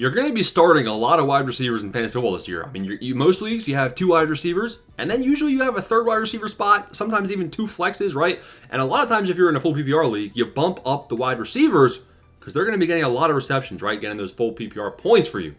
You're going to be starting a lot of wide receivers in fantasy football this year. I mean, most leagues, you have 2 wide receivers, and then usually you have a 3rd wide receiver spot, sometimes even 2 flexes, right? And a lot of times if you're in a full PPR league, you bump up the wide receivers because they're going to be getting a lot of receptions, right? Getting those full PPR points for you.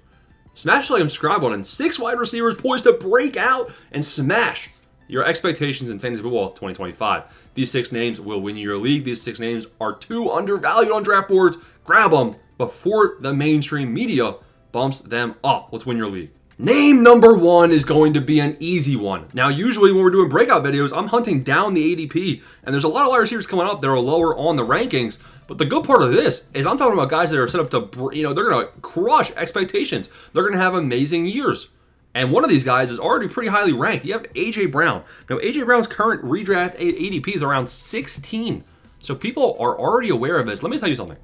Smash the like and subscribe button. 6 wide receivers poised to break out and smash your expectations in fantasy football 2025. These 6 names will win you your league. These 6 names are too undervalued on draft boards. Grab them before the mainstream media bumps them up. Let's win your league. Name number 1 is going to be an easy one. Now, usually when we're doing breakout videos, I'm hunting down the ADP, and there's a lot of wide receivers coming up that are lower on the rankings. But the good part of this is I'm talking about guys that are set up to, they're going to crush expectations. They're going to have amazing years. And one of these guys is already pretty highly ranked. You have A.J. Brown. Now, A.J. Brown's current redraft ADP is around 16. So people are already aware of this. Let me tell you something.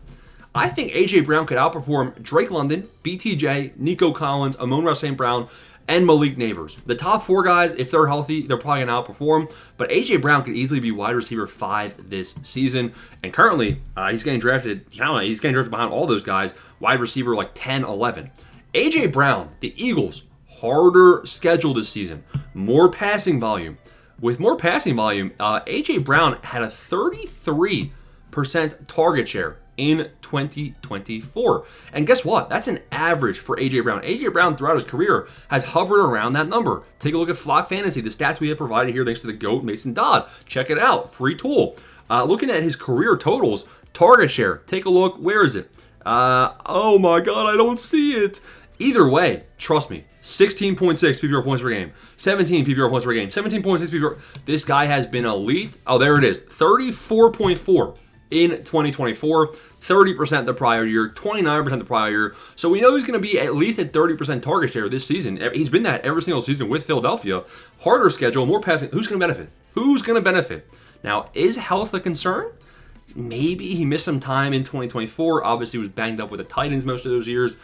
I think A.J. Brown could outperform Drake London, BTJ, Nico Collins, Amon-Ra St. Brown, and Malik Neighbors. The top 4 guys, if they're healthy, they're probably going to outperform. But A.J. Brown could easily be wide receiver 5 this season. And currently, he's getting drafted. He's getting drafted behind all those guys. Wide receiver like 10, 11. A.J. Brown, the Eagles, harder schedule this season. More passing volume. With more passing volume, A.J. Brown had a 33% target share in 2024. And guess what? That's an average for A.J. Brown. A.J. Brown throughout his career has hovered around that number. Take a look at Flock Fantasy, the stats we have provided here thanks to the GOAT Mason Dodd. Check it out. Free tool. Looking at his career totals, target share. Take a look. Where is it? Oh my God, I don't see it. Either way, trust me, 16.6 PPR points per game, 17 PPR points per game, 17.6 PPR. This guy has been elite. Oh, there it is. 34.4 in 2024, 30% the prior year, 29% the prior year. So we know he's going to be at least at 30% target share this season. He's been that every single season with Philadelphia. Harder schedule, more passing. Who's going to benefit? Who's going to benefit? Now, is health a concern? Maybe he missed some time in 2024. Obviously, he was banged up with the Titans most of those years.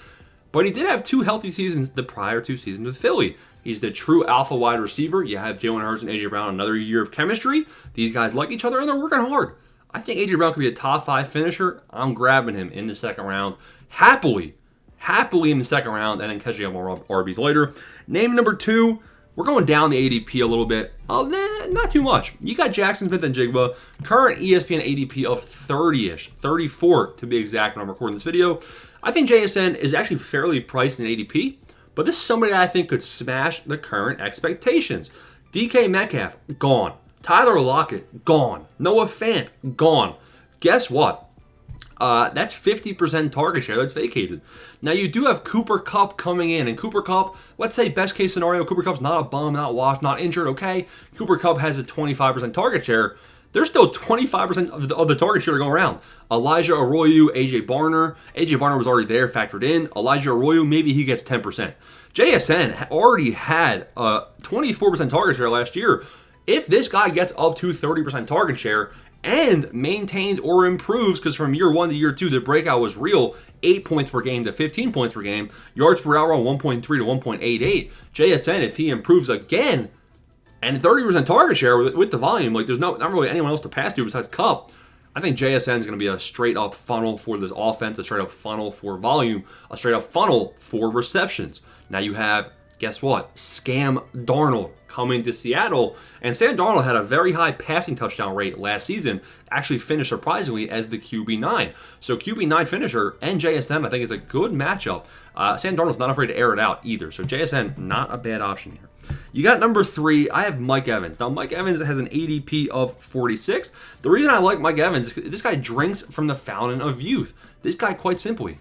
But he did have 2 healthy seasons the prior 2 seasons with Philly. He's the true alpha wide receiver. You have Jalen Hurts and A.J. Brown, another year of chemistry. These guys like each other, and they're working hard. I think A.J. Brown could be a top 5 finisher. I'm grabbing him in the second round. Happily in the second round, and then catching up more RBs later. Name number 2, we're going down the ADP a little bit. Not too much. You got Jackson Smith and Jigba. Current ESPN ADP of 30-ish, 34 to be exact when I'm recording this video. I think JSN is actually fairly priced in ADP, but this is somebody that I think could smash the current expectations. DK Metcalf, gone. Tyler Lockett, gone. Noah Fant, gone. Guess what? That's 50% target share. That's vacated. Now, you do have Cooper Kupp coming in. And Cooper Kupp, let's say best case scenario, Cooper Kupp's not a bum, not washed, not injured, okay? Cooper Kupp has a 25% target share. There's still 25% of the target share going around. Elijah Arroyo, AJ Barner. AJ Barner was already there, factored in. Elijah Arroyo, maybe he gets 10%. JSN already had a 24% target share last year. If this guy gets up to 30% target share and maintains or improves, because from year 1 to year 2, the breakout was real, 8 points per game to 15 points per game, yards per hour on 1.3 to 1.88. JSN, if he improves again, and 30% target share with the volume, like there's not really anyone else to pass to besides Kupp. I think JSN is going to be a straight up funnel for this offense, a straight up funnel for volume, a straight up funnel for receptions. Now you have, guess what? Scam Darnold coming to Seattle. And Sam Darnold had a very high passing touchdown rate last season, actually finished surprisingly as the QB9. So QB9 finisher and JSN, I think, is a good matchup. Sam Darnold's not afraid to air it out either. So JSN, not a bad option here. You got number 3, I have Mike Evans. Now, Mike Evans has an ADP of 46. The reason I like Mike Evans is this guy drinks from the fountain of youth. This guy, quite simply,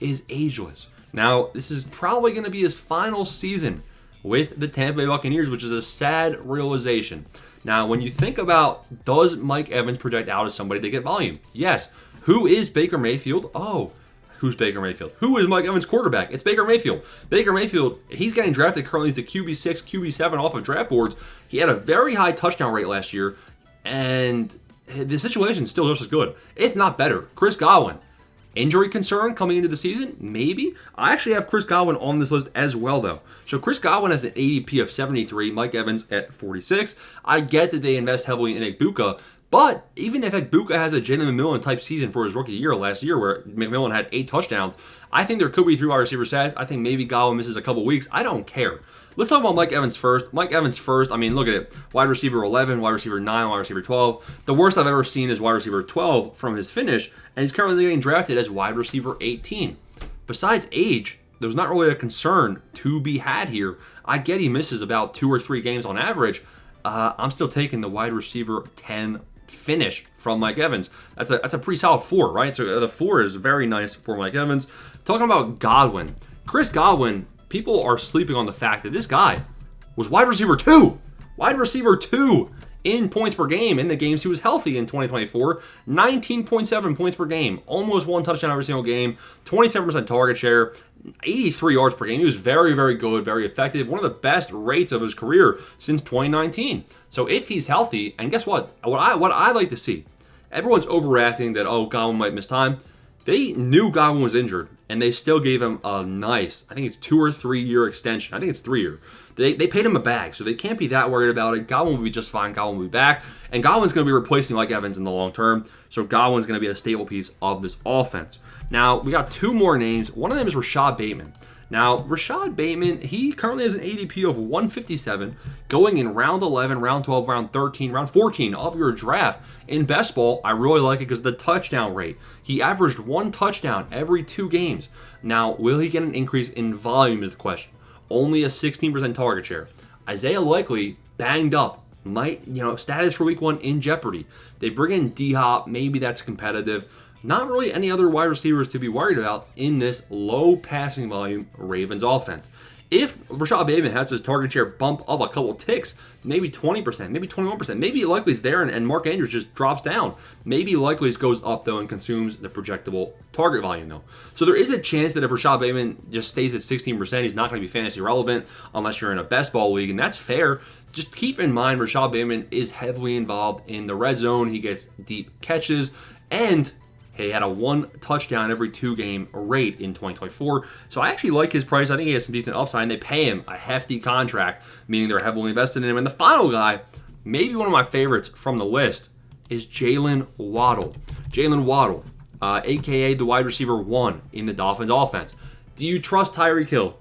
is ageless. Now, this is probably going to be his final season with the Tampa Bay Buccaneers, which is a sad realization. Now, when you think about, does Mike Evans project out as somebody to get volume? Yes. Who is Baker Mayfield? Oh, who's Baker Mayfield? Who is Mike Evans' quarterback? It's Baker Mayfield. Baker Mayfield, he's getting drafted currently as the QB6, QB7 off of draft boards. He had a very high touchdown rate last year, and the situation is still just as good, if not better. Chris Godwin, injury concern coming into the season? Maybe. I actually have Chris Godwin on this list as well, though. So Chris Godwin has an ADP of 73, Mike Evans at 46. I get that they invest heavily in Igbuka, But even if Egbuka has a Jalen McMillan type season for his rookie year last year, where McMillan had 8 touchdowns, I think there could be 3 wide receiver sets. I think maybe Godwin misses a couple weeks. I don't care. Let's talk about Mike Evans first. Mike Evans first. I mean, look at it. Wide receiver 11, wide receiver 9, wide receiver 12. The worst I've ever seen is wide receiver 12 from his finish, and he's currently getting drafted as wide receiver 18. Besides age, there's not really a concern to be had here. I get he misses about 2 or 3 games on average. I'm still taking the wide receiver 10 finish from Mike Evans. That's a pretty solid 4, right? So the 4 is very nice for Mike Evans. Talking about Godwin. Chris Godwin, people are sleeping on the fact that this guy was wide receiver 2. Wide receiver 2 in points per game in the games he was healthy in 2024. 19.7 points per game. Almost 1 touchdown every single game. 27% target share. 83 yards per game. He was very, very good, very effective. One of the best rates of his career since 2019. So if he's healthy, and guess what? What I like to see, everyone's overreacting that, oh, Godwin might miss time. They knew Godwin was injured, and they still gave him a nice, I think it's 2 or 3 year extension. I think it's 3 year. They paid him a bag, so they can't be that worried about it. Godwin will be just fine. Godwin will be back. And Godwin's going to be replacing Mike Evans in the long term. So Godwin's going to be a stable piece of this offense. Now, we got 2 more names. One of them is Rashad Bateman. Now, Rashad Bateman, he currently has an ADP of 157 going in round 11, round 12, round 13, round 14 of your draft. In best ball, I really like it because of the touchdown rate. He averaged 1 touchdown every 2 games. Now, will he get an increase in volume is the question. Only a 16% target share. Isaiah Likely banged up. Might, status for week 1 in jeopardy. They bring in D-Hop. Maybe that's competitive. Not really any other wide receivers to be worried about in this low passing volume Ravens offense. If Rashad Bateman has his target share bump up a couple ticks, maybe 20%, maybe 21%, maybe Likely's there and Mark Andrews just drops down. Maybe Likely's goes up though and consumes the projectable target volume though. So there is a chance that if Rashad Bateman just stays at 16%, he's not going to be fantasy relevant unless you're in a best ball league, and that's fair. Just keep in mind Rashad Bateman is heavily involved in the red zone. He gets deep catches, and he had a 1 touchdown every 2 game rate in 2024. So I actually like his price. I think he has some decent upside, and they pay him a hefty contract, meaning they're heavily invested in him. And the final guy, maybe one of my favorites from the list, is Jalen Waddle. Jalen Waddle, a.k.a. the wide receiver 1 in the Dolphins offense. Do you trust Tyreek Hill?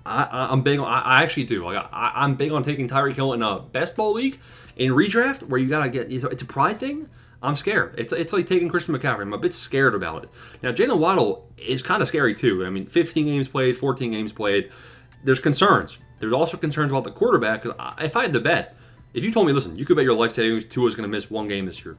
I'm big on, I actually do. I'm big on taking Tyreek Hill in a best ball league, in redraft, where you got to get, it's a pride thing. I'm scared. It's like taking Christian McCaffrey. I'm a bit scared about it. Now, Jalen Waddle is kind of scary too. I mean, 15 games played, 14 games played. There's concerns. There's also concerns about the quarterback. Because if I had to bet, if you told me, listen, you could bet your life savings Tua's going to miss 1 game this year.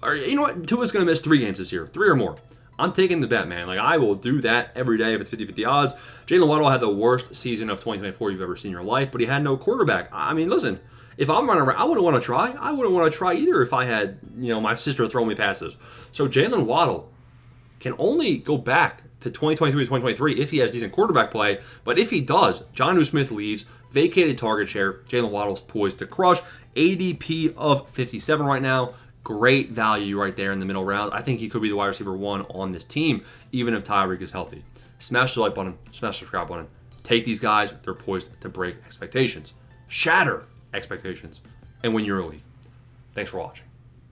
Or you know what? Tua's going to miss 3 games this year. 3 or more. I'm taking the bet, man. Like, I will do that every day if it's 50-50 odds. Jalen Waddle had the worst season of 2024 you've ever seen in your life, but he had no quarterback. I mean, listen. If I'm running around, I wouldn't want to try. I wouldn't want to try either if I had, my sister throw me passes. So Jalen Waddle can only go back to 2022 to 2023 if he has decent quarterback play. But if he does, Jonnu Smith leaves, vacated target share. Jalen Waddle's poised to crush. ADP of 57 right now. Great value right there in the middle round. I think he could be the wide receiver 1 on this team, even if Tyreek is healthy. Smash the like button, smash the subscribe button. Take these guys. They're poised to break expectations. Shatter expectations and win your league. Thanks for watching.